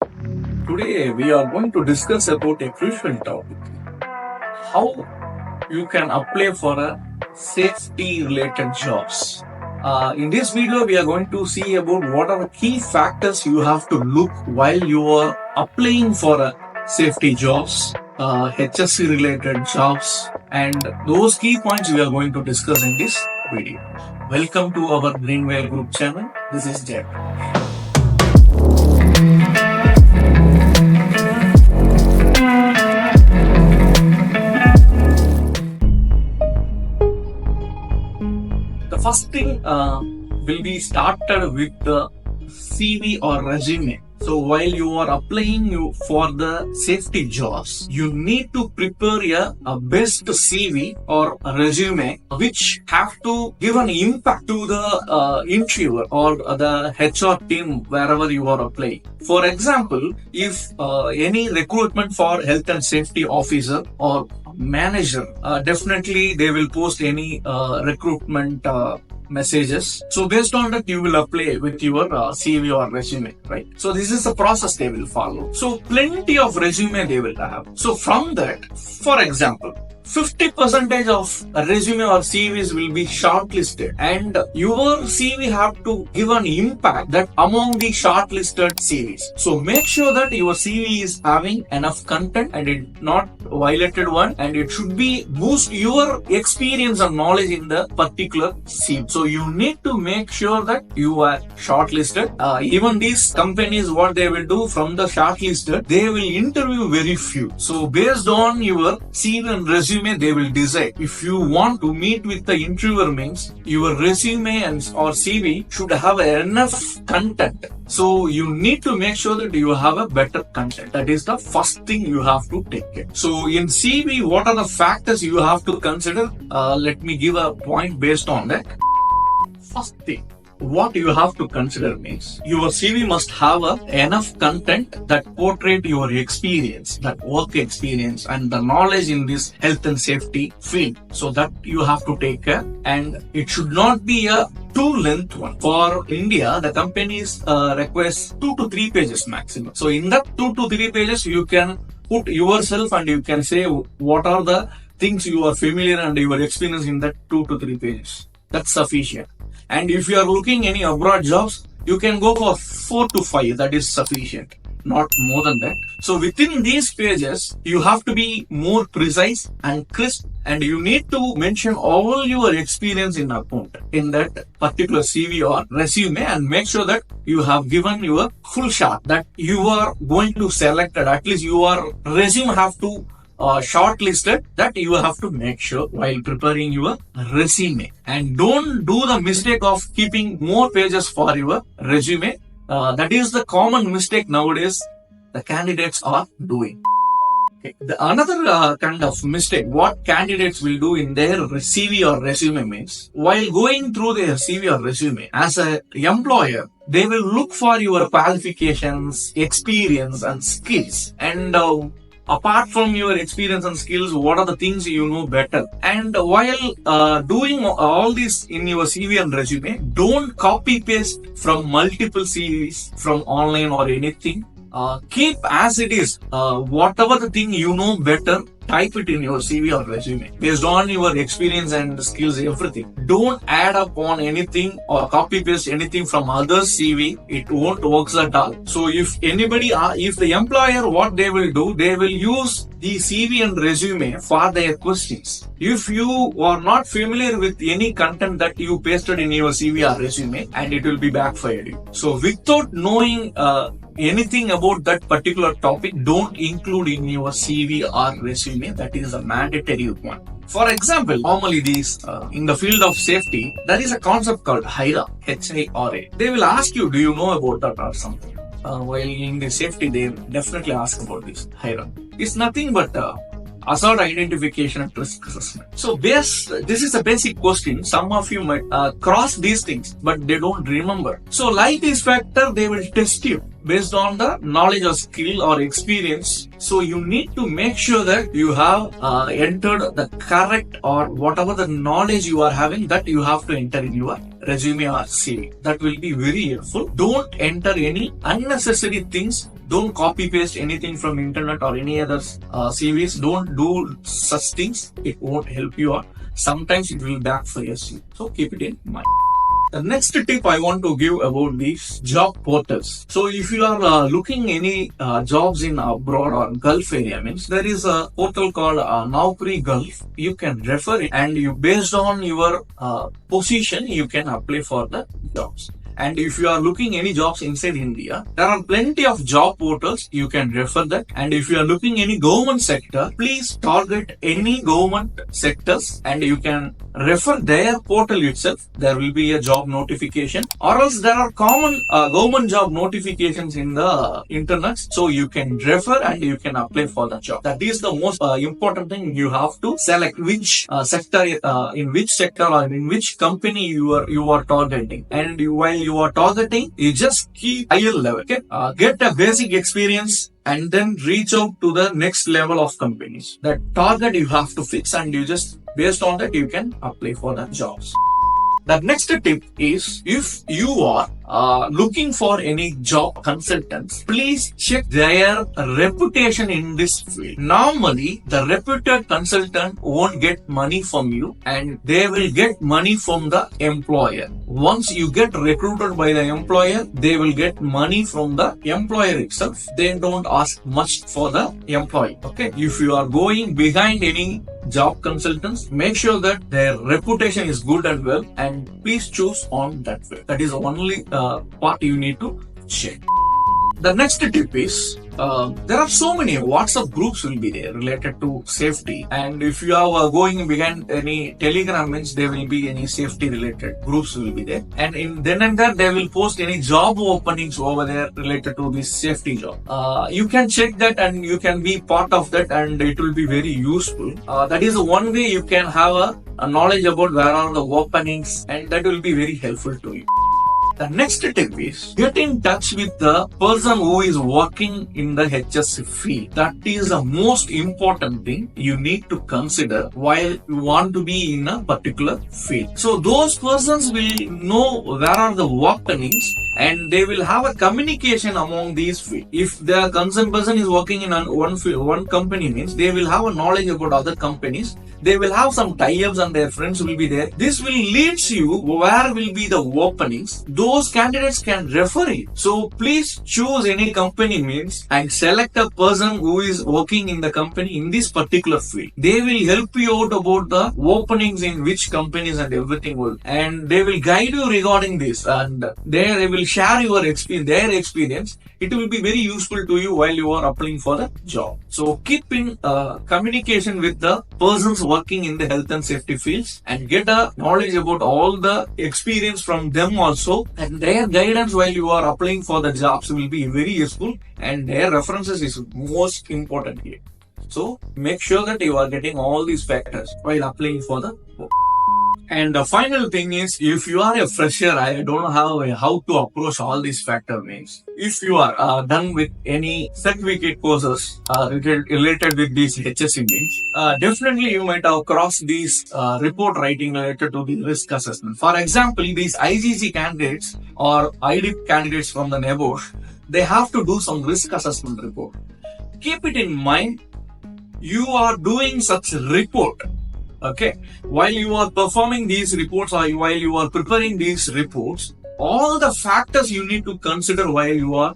Today we are going to discuss about a crucial topic. How you can apply for a safety related jobs. In this video we are going to see about what are the key factors you have to look while you are applying for a safety jobs, HSE related jobs, and those key points we are going to discuss in this video. Welcome to our Greenwell Group channel. This is Jayaprakash. The first thing will be started with the CV or resume. So while you are applying for the safety jobs, you need to prepare a best CV or a resume which have to give an impact to the interviewer or the HR team wherever you are applying. For example, if any recruitment for health and safety officer or manager, definitely they will post any recruitment messages. So based on that, you will apply with your CV or resume, right? So this is the process they will follow. So plenty of resume they will have. So from that, for example, 50% of resume or CVs will be shortlisted, and your CV have to give an impact that among the shortlisted CVs. So make sure that your CV is having enough content and it not violated one, and it should be boost your experience and knowledge in the particular CV. So you need to make sure that you are shortlisted. Even these companies, what they will do from the shortlisted, they will interview very few. So based on your CV and resume, they will decide. If you want to meet with the interviewer, means your resume and or CV should have enough content. So you need to make sure that you have a better content. That is the first thing you have to take care. So in CV, what are the factors you have to consider? Let me give a point based on that. First thing, what you have to consider means your CV must have enough content that portray your experience, that work experience and the knowledge in this health and safety field. So that you have to take care, and it should not be a too length one. For India, the companies request 2 to 3 pages maximum. So in that 2 to 3 pages, you can put yourself and you can say what are the things you are familiar and your experience in that 2 to 3 pages. That's sufficient. And if you are looking any abroad jobs, you can go for 4 to 5. That is sufficient, not more than that. So within these pages, you have to be more precise and crisp, and you need to mention all your experience in account in that particular CV or resume, and make sure that you have given your full shot that you are going to select it. At least your resume have to shortlisted, that you have to make sure while preparing your resume. And don't do the mistake of keeping more pages for your resume. That is the common mistake nowadays the candidates are doing. Okay. Another kind of mistake what candidates will do in their CV or resume means, while going through their CV or resume, as an employer, they will look for your qualifications, experience and skills, and apart from your experience and skills, what are the things you know better? And while doing all this in your CV and resume, don't copy paste from multiple CVs from online or anything. Keep as it is. Whatever the thing you know better, type it in your CV or resume based on your experience and skills, everything. Don't add up on anything or copy paste anything from others' CV. It won't work at all. So if the employer, what they will do, they will use the CV and resume for their questions. If you are not familiar with any content that you pasted in your CV or resume, and it will be backfired you. So without knowing anything about that particular topic, don't include in your CV or resume. That is a mandatory one. For example, normally in the field of safety, there is a concept called HIRA, H-I-R-A. They will ask you, do you know about that or something? While in the safety, they definitely ask about this HIRA. It's nothing but hazard identification and risk assessment. So this is a basic question. Some of you might cross these things, but they don't remember. So like this factor, they will test you based on the knowledge or skill or experience. So you need to make sure that you have entered the correct or whatever the knowledge you are having, that you have to enter in your resume or CV. That will be very helpful. Don't enter any unnecessary things Don't copy paste anything from internet or any other CVs. Don't do such things. It won't help you out. Sometimes it will backfire you. So keep it in mind. The next tip I want to give about these job portals. So if you are looking any jobs in abroad or Gulf area, means there is a portal called Naukri Gulf. You can refer it, and you, based on your position, you can apply for the jobs. And if you are looking any jobs inside India, there are plenty of job portals. You can refer that. And if you are looking any government sector, please target any government sectors and you can refer their portal itself. There will be a job notification, or else there are common government job notifications in the internet. So you can refer and you can apply for the job. That is the most important thing. You have to select which sector, in which sector or in which company you are targeting. And while you are targeting, you just keep higher level. Okay, get a basic experience and then reach out to the next level of companies. That target you have to fix, and you just based on that you can apply for the jobs. The next tip is, if you are looking for any job consultants, please check their reputation in this field. Normally, the reputed consultant won't get money from you, and they will get money from the employer. Once you get recruited by the employer, they will get money from the employer itself. They don't ask much for the employee. Okay, if you are going behind any job consultants, make sure that their reputation is good and well, and please choose on that way. That is the only part you need to check. The next tip is, there are so many WhatsApp groups will be there related to safety, and if you are going behind any Telegram, means there will be any safety related groups will be there, and in then and there they will post any job openings over there related to this safety job. You can check that and you can be part of that, and it will be very useful. That is one way you can have a knowledge about where are the openings, and that will be very helpful to you. The next tip is, get in touch with the person who is working in the HSE field. That is the most important thing you need to consider while you want to be in a particular field. So those persons will know where are the openings, and they will have a communication among these fields. If the concerned person is working in one company, means they will have a knowledge about other companies. They will have some tie-ups and their friends will be there. This will lead you where will be the openings. Those candidates can refer it. So please choose any company, means, and select a person who is working in the company in this particular field. They will help you out about the openings in which companies and everything will, and they will guide you regarding this, and they will share your experience, their experience. It will be very useful to you while you are applying for the job. So keep in communication with the persons working in the health and safety fields, and get a knowledge about all the experience from them also, and their guidance while you are applying for the jobs will be very useful, and their references is most important here. So make sure that you are getting all these factors while applying for the work. And the final thing is, if you are a fresher, I don't know how to approach all these factors. Means, if you are done with any certificate courses related with these HSE, means, definitely you might have crossed these report writing related to the risk assessment. For example, these IGC candidates or IDIP candidates from the NEBOSH, they have to do some risk assessment report. Keep it in mind, you are doing such report. Okay, while you are performing these reports or while you are preparing these reports, all the factors you need to consider while you are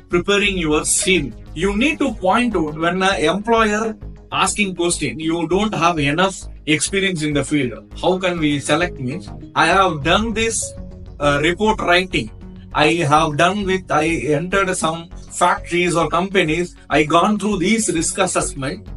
preparing your CV. You need to point out when an employer asking question, you don't have enough experience in the field. How can we select means? I have done this report writing. I entered some factories or companies. I gone through these risk assessment.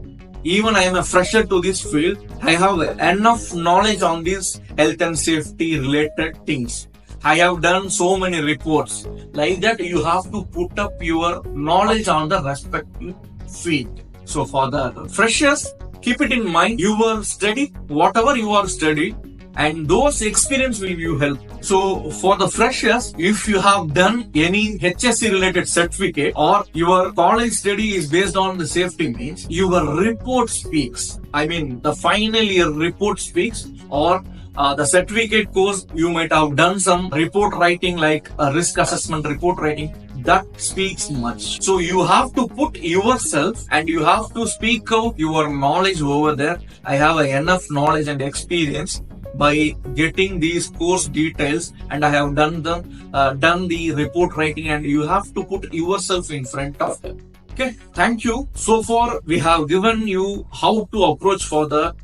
Even I am a fresher to this field, I have enough knowledge on these health and safety related things. I have done so many reports. Like that, you have to put up your knowledge on the respective field. So for the freshers, keep it in mind, you will study whatever you are studying, and those experience will you help. So for the freshers, if you have done any HSE related certificate or your college study is based on the safety, means your report speaks. I mean the final year report speaks, or the certificate course you might have done some report writing like a risk assessment report writing. that speaks much. So you have to put yourself and you have to speak out your knowledge over there. I have enough knowledge and experience by getting these course details, and I have done the report writing, and you have to put yourself in front of them. Okay, thank you. So far we have given you how to approach for the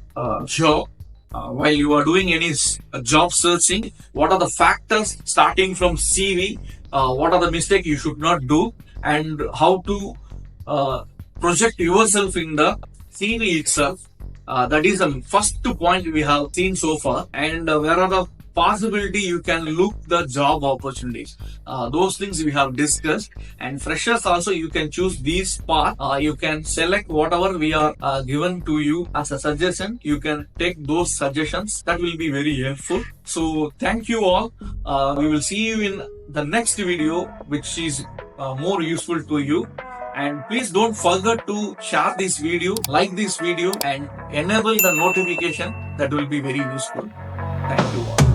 job. While you are doing any job searching, what are the factors starting from CV, what are the mistakes you should not do, and how to project yourself in the CV itself. That is the first point we have seen so far. And where are the possibility you can look the job opportunities, those things we have discussed. And freshers also, you can choose these path. You can select whatever we are given to you as a suggestion. You can take those suggestions. That will be very helpful. So thank you all. We will see you in the next video, which is more useful to you. And please don't forget to share this video, like this video, and enable the notification. That will be very useful. Thank you all.